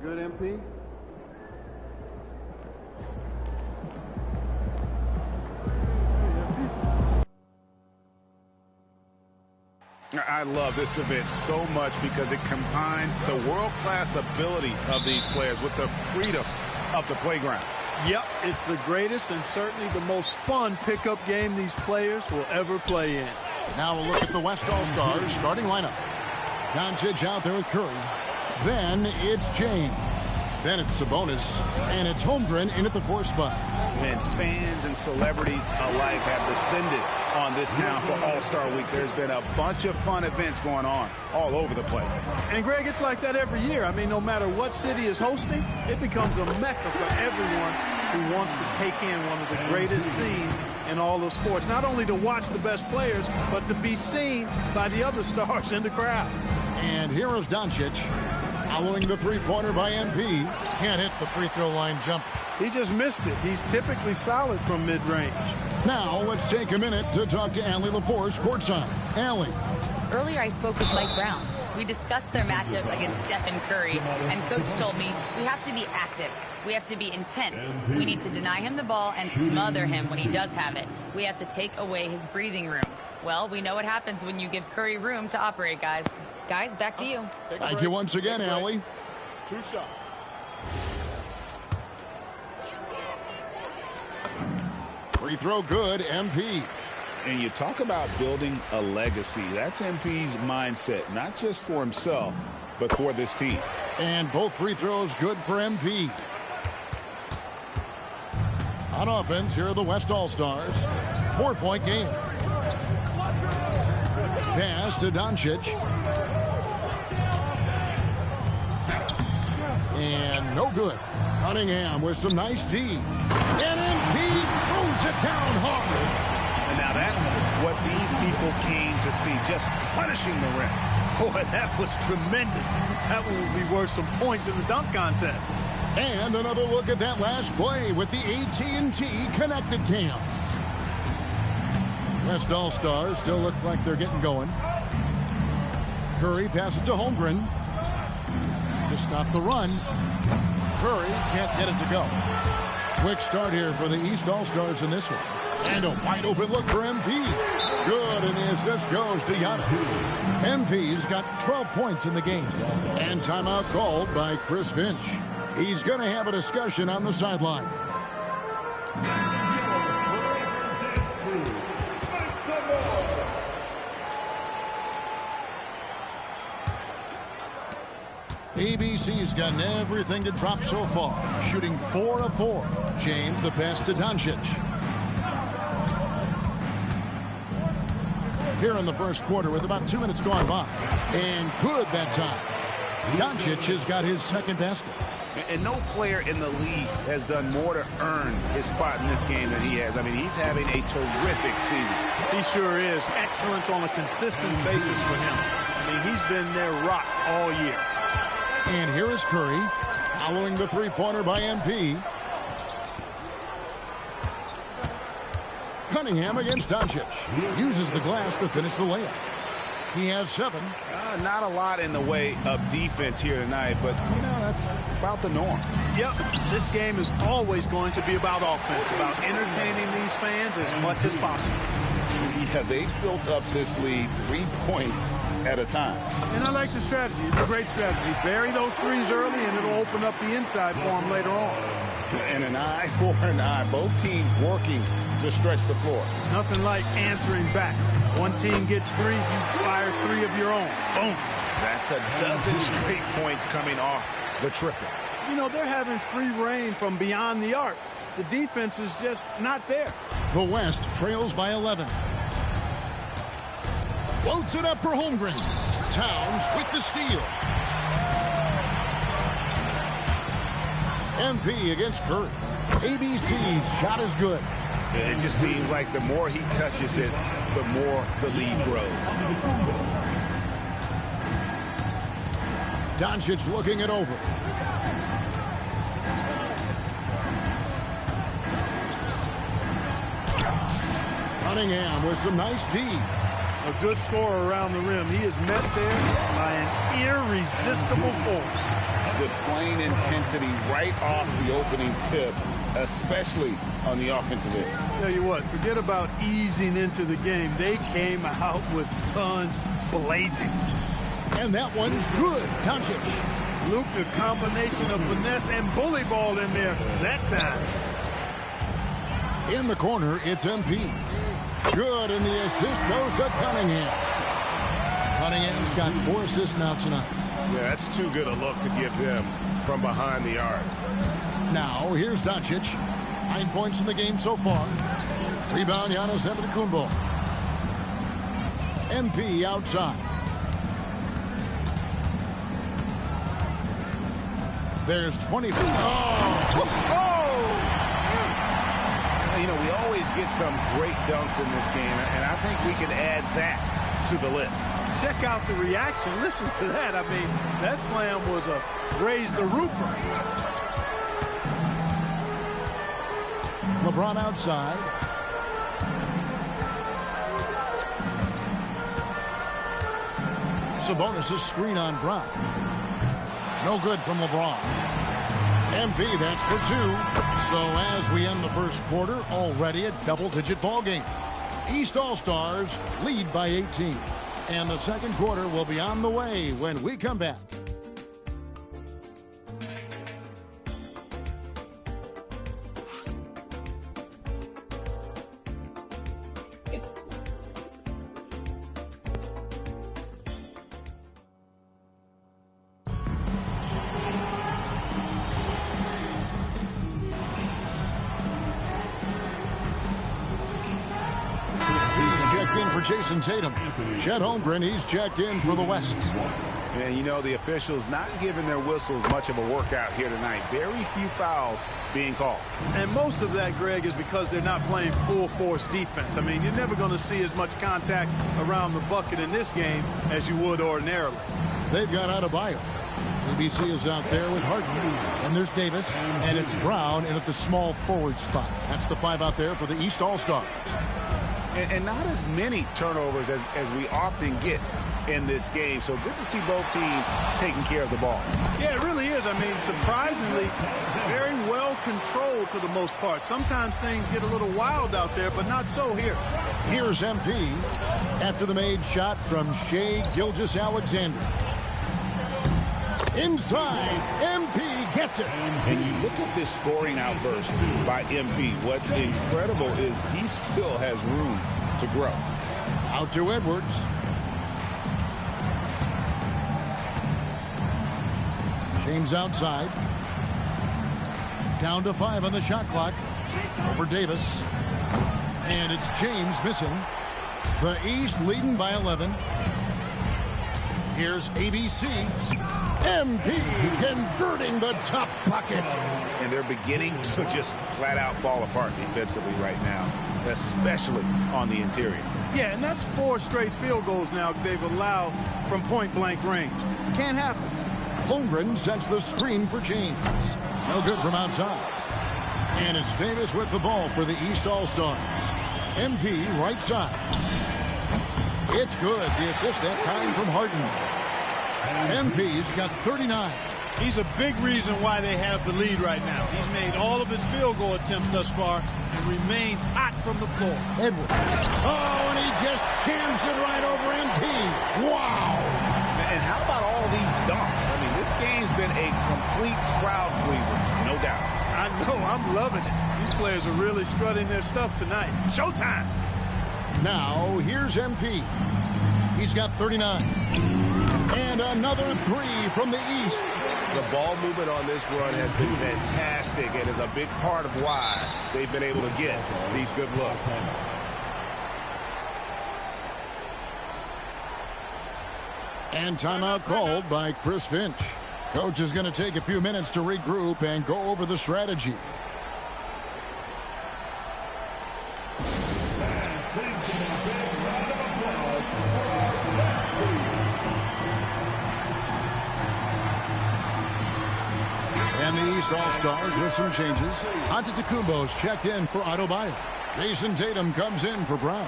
good, MP? I love this event so much because it combines the world-class ability of these players with the freedom of the playground. Yep, it's the greatest and certainly the most fun pickup game these players will ever play in. Now we'll look at the West All-Stars starting lineup. Doncic out there with Curry. Then it's James. Then it's Sabonis. And it's Holmgren in at the 4 spot. When fans and celebrities alike have descended on this town for All-Star Week, there's been a bunch of fun events going on all over the place. And, Greg, it's like that every year. I mean, no matter what city is hosting, it becomes a mecca for everyone who wants to take in one of the greatest scenes in all of sports. Not only to watch the best players, but to be seen by the other stars in the crowd. And here is Doncic, following the three-pointer by MP. Can't hit the free throw line jump. He just missed it. He's typically solid from mid-range. Now let's take a minute to talk to Allie LaForce courtside. Allie. Earlier I spoke with Mike Brown. We discussed their matchup against Stephen Curry, and Coach told me we have to be active. We have to be intense. We need to deny him the ball and smother him when he does have it. We have to take away his breathing room. Well, we know what happens when you give Curry room to operate, guys. Guys, back to you. Thank you once again, Allie. 2 shots. Free throw good, MP. And you talk about building a legacy. That's MP's mindset, not just for himself, but for this team. And both free throws good for MP. On offense, here are the West All-Stars. 4-point game. Pass to Doncic. And no good. Cunningham with some nice D. And MP throws it down hard. And now that's what these people came to see, just punishing the rim. Boy, that was tremendous. That one will be worth some points in the dunk contest. And another look at that last play with the AT&T connected cam. West All-Stars still look like they're getting going. Curry passes to Holmgren to stop the run. Curry can't get it to go. Quick start here for the East All-Stars in this one. And a wide open look for MP. Good, and the assist goes to Giannis. MP's got 12 points in the game. And timeout called by Chris Finch. He's going to have a discussion on the sideline. ABC's gotten everything to drop so far, shooting 4 of 4. James, the pass to Doncic. Here in the first quarter with about 2 minutes gone by. And good that time. Doncic has got his second basket. And no player in the league has done more to earn his spot in this game than he has. I mean, he's having a terrific season. He sure is. Excellence on a consistent basis for him. I mean, he's been their rock all year. And here is Curry, following the three-pointer by MP. Cunningham against Doncic. Uses the glass to finish the layup. He has 7. Not a lot in the way of defense here tonight, but, you know, that's about the norm. Yep, this game is always going to be about offense, about entertaining these fans as much as possible. Yeah, they built up this lead 3 points at a time. And I like the strategy. It's a great strategy. Bury those threes early, and it'll open up the inside for them later on. And an eye for an eye. Both teams working to stretch the floor. Nothing like answering back. One team gets 3, you fire 3 of your own. Boom. That's a dozen straight points coming off the triple. You know, they're having free reign from beyond the arc. The defense is just not there. The West trails by 11. Floats it up for Holmgren. Towns with the steal. MP against Curry. ABC's shot is good. It just seems like the more he touches it, the more the lead grows. Doncic looking it over. Cunningham with some nice D. A good scorer around the rim. He is met there by an irresistible force. Displaying intensity right off the opening tip, especially on the offensive end. Tell you what, forget about easing into the game. They came out with guns blazing. And that one's good. Doncic. Luke, a combination of finesse and bully ball in there that time. In the corner, it's MP. Good, and the assist goes to Cunningham. Cunningham's got 4 assists now tonight. Yeah, that's too good a look to give them from behind the arc. Now, here's Doncic. 9 points in the game so far. Rebound, Giannis Antetokounmpo. MP outside. There's 20. You know, we always get some great dunks in this game, and I think we can add that to the list. Check out the reaction. Listen to that. I mean, that slam was a raise the roofer. LeBron outside. Sabonis' screen on Brown. No good from LeBron. MP, that's for 2. So as we end the first quarter, already a double-digit ball game. East All-Stars lead by 18. And the second quarter will be on the way when we come back. Jason Tatum. Chet Holmgren, he's checked in for the West. And you know, the officials not giving their whistles much of a workout here tonight. Very few fouls being called. And most of that, Greg, is because they're not playing full force defense. I mean, you're never going to see as much contact around the bucket in this game as you would ordinarily. They've got Adebayo. ABC is out there with Harden. And there's Davis. And it's Brown in at the small forward spot. That's the 5 out there for the East All-Stars. And not as many turnovers as we often get in this game. So good to see both teams taking care of the ball. Yeah, it really is. I mean, surprisingly, very well controlled for the most part. Sometimes things get a little wild out there, but not so here. Here's MP after the made shot from Shai Gilgeous-Alexander. Inside, MP gets it. And you look at this scoring outburst by MP. What's incredible is he still has room to grow. Out to Edwards. James outside. Down to 5 on the shot clock. Over Davis. And it's James missing. The East leading by 11. Here's ABC. MP converting the top bucket. And they're beginning to just flat out fall apart defensively right now, especially on the interior. Yeah, and that's 4 straight field goals now they've allowed from point-blank range. Can't happen. Holmgren sets the screen for James. No good from outside. And it's Davis with the ball for the East All-Stars. MP right side. It's good. The assist that time from Harden. MP's got 39. He's a big reason why they have the lead right now. He's made all of his field goal attempts thus far and remains hot from the floor. Edwards. Oh, and he just jams it right over MP. Wow. And how about all these dunks? I mean, this game's been a complete crowd pleaser, no doubt. I know. I'm loving it. These players are really strutting their stuff tonight. Showtime. Now, here's MP. He's got 39. And another 3 from the East. The ball movement on this run has been fantastic and is a big part of why they've been able to get these good looks. And timeout called by Chris Finch. Coach is going to take a few minutes to regroup and go over the strategy. And the East All-Stars with some changes. Antetokounmpo's checked in for Adebayo. Jason Tatum comes in for Brown.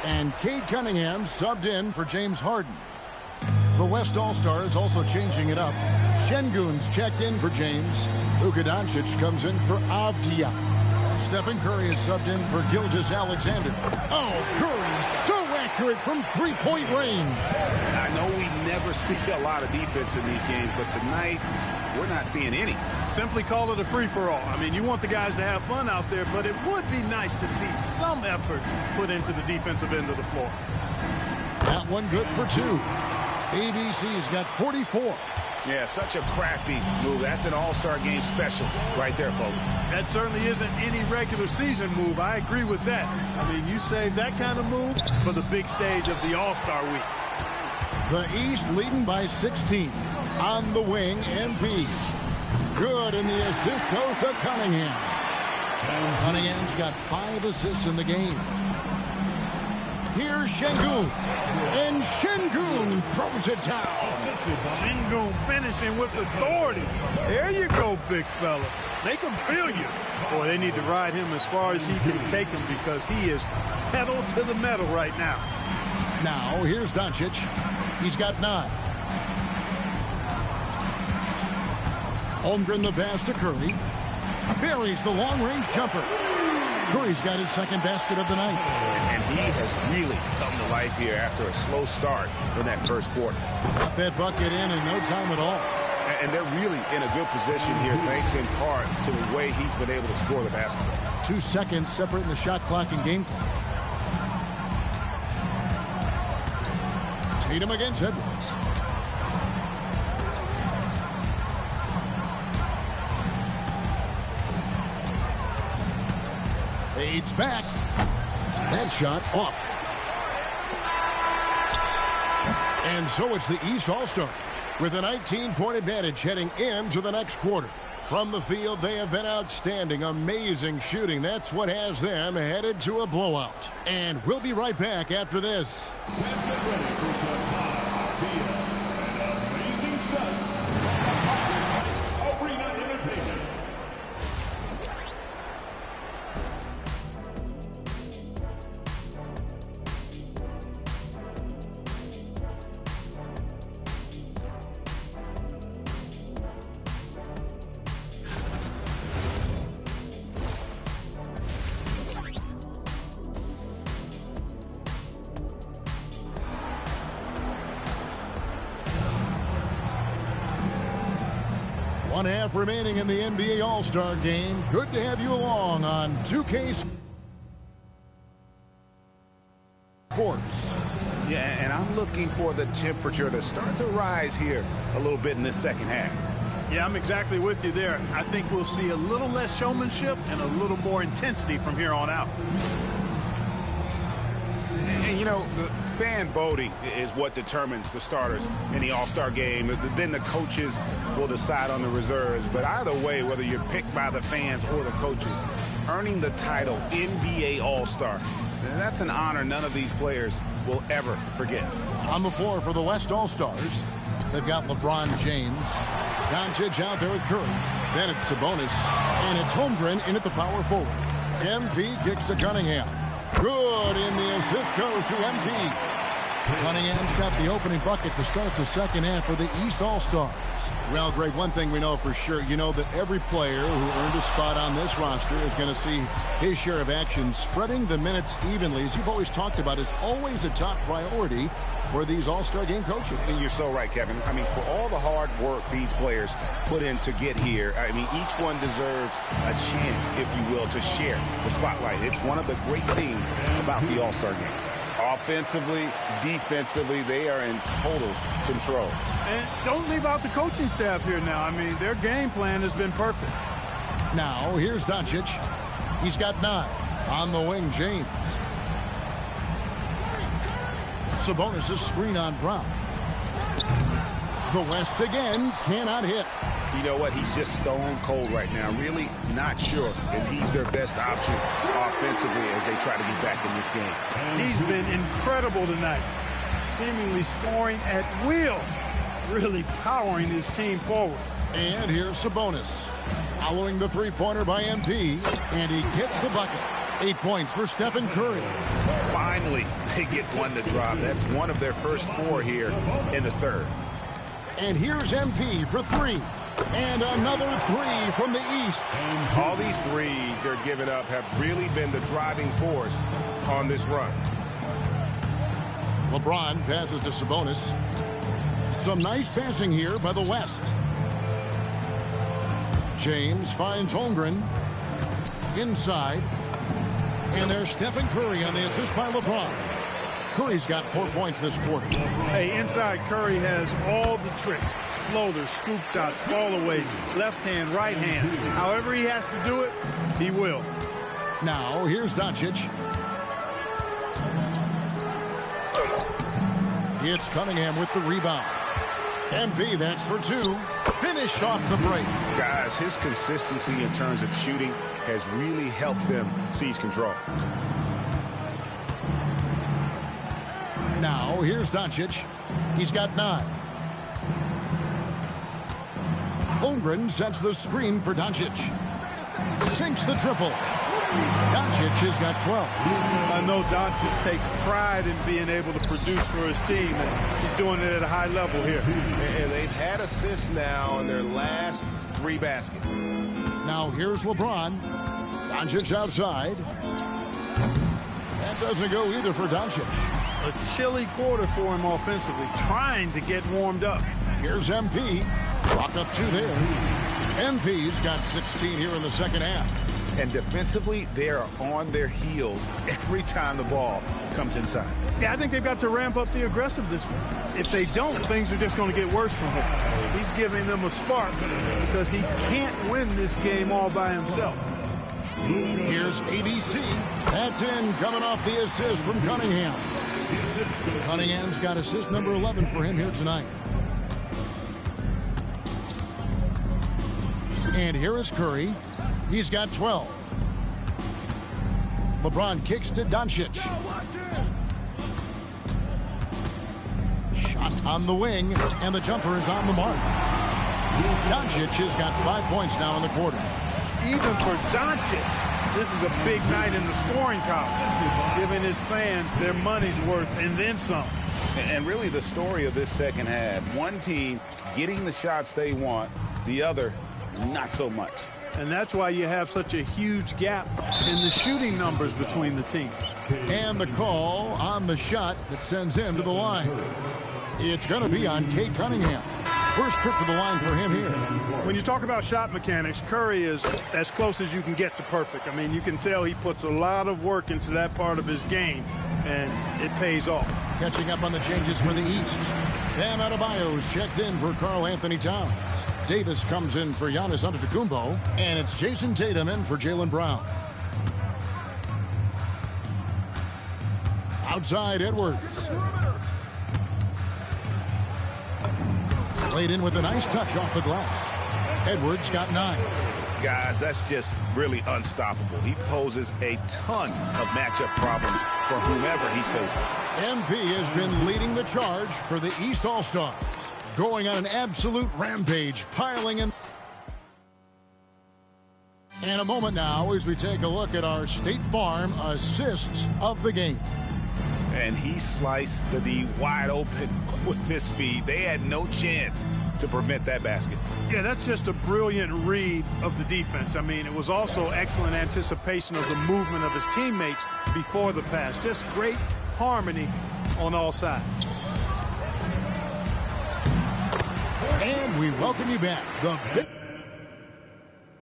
And Cade Cunningham subbed in for James Harden. The West All-Star is also changing it up. Şengün's checked in for James. Luka Doncic comes in for Avdija. Stephen Curry is subbed in for Gilgeous-Alexander. Oh, Curry so accurate from three-point range. I know we never see a lot of defense in these games, but tonight we're not seeing any. Simply call it a free-for-all. I mean, you want the guys to have fun out there, but it would be nice to see some effort put into the defensive end of the floor. That one good for two. ABC's got 44. Yeah, such a crafty move. That's an all-star game special right there, folks. That certainly isn't any regular season move. I agree with that. I mean, you save that kind of move for the big stage of the All-Star week. The East leading by 16. On the wing, MP. Good, and the assist goes to Cunningham. And Cunningham's got 5 assists in the game. Here's Şengün. And Şengün throws it down. Şengün finishing with authority. There you go, big fella. Make him feel you. Boy, they need to ride him as far as he can take him because he is pedal to the metal right now. Now, here's Doncic. He's got 9. Holmgren the pass to Curry. Buries the long-range jumper. Curry's got his second basket of the night. And he has really come to life here after a slow start in that first quarter. Got that bucket in no time at all. And they're really in a good position here, thanks in part to the way he's been able to score the basketball. 2 seconds separating the shot clock and game clock. Tatum against Edwards. Fades back. That shot off. And so it's the East All-Stars with a 19-point advantage heading into the next quarter. From the field, they have been outstanding, amazing shooting. That's what has them headed to a blowout. And we'll be right back after this. One half remaining in the NBA All-Star game. Good to have you along on 2K Sports. Yeah, and I'm looking for the temperature to start to rise here a little bit in this second half. Yeah, I'm exactly with you there. I think we'll see a little less showmanship and a little more intensity from here on out. And you know, the fan voting is what determines the starters in the All-Star game. Then the coaches will decide on the reserves. But either way, whether you're picked by the fans or the coaches, earning the title NBA All-Star, that's an honor none of these players will ever forget. On the floor for the West All-Stars, they've got LeBron James. Doncic out there with Curry. Then it's Sabonis. And it's Holmgren in at the power forward. MP kicks to Cunningham. Good, and the assist goes to MP. Cunningham's got the opening bucket to start the second half for the East All-Stars. Well, Greg, one thing we know for sure, you know that every player who earned a spot on this roster is going to see his share of action. Spreading the minutes evenly, as you've always talked about, is always a top priority for these All-Star game coaches. And you're so right, Kevin. I mean, for all the hard work these players put in to get here, I mean, each one deserves a chance, if you will, to share the spotlight. It's one of the great things about the All-Star game. Offensively, defensively, they are in total control. And don't leave out the coaching staff here now. I mean, their game plan has been perfect. Now, here's Doncic. He's got 9. On the wing, James. Sabonis' screen on Brown. The West again cannot hit. You know what? He's just stone cold right now. Really not sure if he's their best option offensively as they try to get back in this game. He's been incredible tonight. Seemingly scoring at will. Really powering his team forward. And here's Sabonis. Following the three-pointer by MP. And he gets the bucket. 8 points for Stephen Curry. 5 Finally, they get one to drop. That's one of their first 4 here in the third. And here's MP for 3. And another 3 from the East. All these threes they're giving up have really been the driving force on this run. LeBron passes to Sabonis. Some nice passing here by the West. James finds Holmgren. Inside. And there's Stephen Curry on the assist by LeBron. Curry's got 4 points this quarter. Hey, inside Curry has all the tricks. Floaters, scoop shots, fallaways, left hand, right hand. However he has to do it, he will. Now, here's Doncic. It's Cunningham with the rebound. MP, that's for 2. Finished off the break. Guys, his consistency in terms of shooting has really helped them seize control. Now, here's Doncic. He's got 9. Holmgren sets the screen for Doncic. Sinks the triple. Doncic has got 12. I know Doncic takes pride in being able to produce for his team, and he's doing it at a high level here. And they've had assists now in their last 3 baskets. Now here's LeBron. Doncic outside. That doesn't go either for Doncic. A chilly quarter for him offensively, trying to get warmed up. Here's MP. Rock up 2 there. MP's got 16 here in the second half. And defensively, they are on their heels every time the ball comes inside. Yeah, I think they've got to ramp up the aggressiveness. If they don't, things are just going to get worse from him. He's giving them a spark because he can't win this game all by himself. Here's ABC. That's in, coming off the assist from Cunningham. Cunningham's got assist number 11 for him here tonight. And here is Curry. He's got 12. LeBron kicks to Doncic. Shot on the wing, and the jumper is on the mark. Doncic has got 5 points now in the quarter. Even for Doncic, this is a big night in the scoring column, giving his fans their money's worth and then some. And really the story of this second half, one team getting the shots they want, the other not so much. And that's why you have such a huge gap in the shooting numbers between the teams. And the call on the shot that sends him to the line. It's going to be on Cade Cunningham. First trip to the line for him here. When you talk about shot mechanics, Curry is as close as you can get to perfect. I mean, you can tell he puts a lot of work into that part of his game, and it pays off. Catching up on the changes for the East. Bam Adebayo's checked in for Karl Anthony Towns. Davis comes in for Giannis Antetokounmpo, and it's Jason Tatum in for Jaylen Brown. Outside Edwards. Played in with a nice touch off the glass. Edwards got 9. Guys, that's just really unstoppable. He poses a ton of matchup problems for whomever he's facing. MP has been leading the charge for the East All-Stars, going on an absolute rampage, piling in. And a moment now as we take a look at our State Farm assists of the game. And he sliced the D wide open with this feed. They had no chance to prevent that basket. Yeah, that's just a brilliant read of the defense. I mean, it was also excellent anticipation of the movement of his teammates before the pass. Just great harmony on all sides. And we welcome you back.